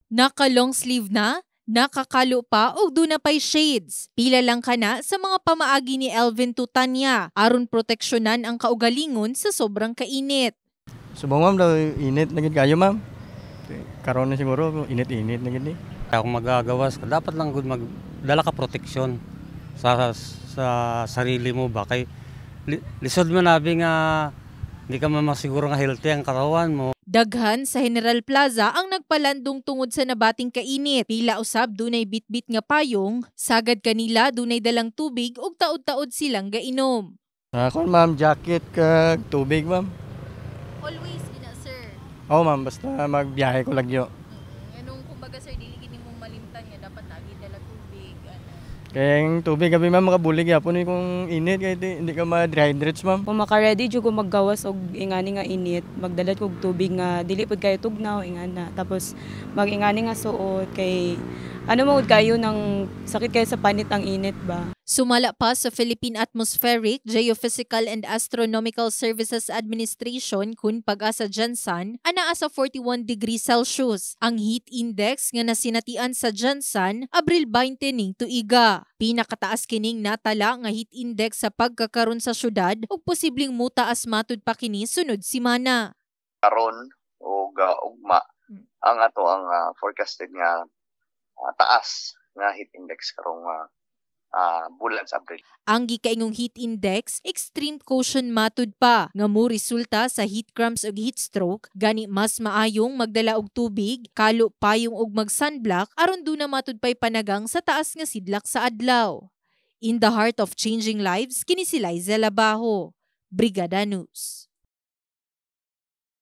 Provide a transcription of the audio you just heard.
Naka long sleeve na, nakakalo pa o duna pa'y shades. Pila lang ka na sa mga pamaagi ni Elvin Tutanya aron proteksyonan ang kaugalingon sa sobrang kainit. Subong ma'am, daw init na gid kayo ma'am. Karon na siguro init-init na gid. Kung magagawas ka, dapat lang gud magdala ka proteksyon sa sarili mo ba kay lisod mo nabi nga hindi ka masiguro nga healthy ang katawan mo. Daghan sa General Plaza ang nagpalandong tungod sa nabating kainit. Pila usab dunay bitbit nga payong, sagad kanila dunay dalang tubig ug taod-taod silang gainom. Ako ma'am, jacket kag tubig ma'am. Always ina sir. Oo ma'am, basta magbiyahe ko lagyo. Anong kumbaga sir dili gid nimo malimtan nga dapat lagi dala tubig ano. Kaya yung tubig gabi ma'am makabulig yapon ni kung init kay hindi ka ma-dehydrates ma'am. Kung maka-ready jud ko maggawas og ingani nga init, magdala kog tubig nga dili pud kayo tugnaw ingana. Tapos mag-ingani nga suot kay ano mo kayo ng sakit kayo sa panit ang init ba. Sumala pa sa Philippine Atmospheric, Geophysical and Astronomical Services Administration kun pag-asa Jansan, anaa sa 41 degrees Celsius. Ang heat index nga nasinatian sa Jansan, Abril 20 ning tuiga. Pinakataas kining natala nga heat index sa pagkakaron sa syudad ug posibleng mutaas matud pa kini sunod simana. Karon og ugma ang ato ang forecasted nga taas nga heat index karong bulan sa Abril. Ang gikaingong heat index, extreme caution matud pa nga mo resulta sa heat cramps ug heat stroke, gani mas maayong magdala og tubig, kalo payong ug mag-sunblock aron duna matud pay panagang sa taas nga sidlak sa adlaw. In the heart of changing lives, kini si Liza Labajo, Brigada News.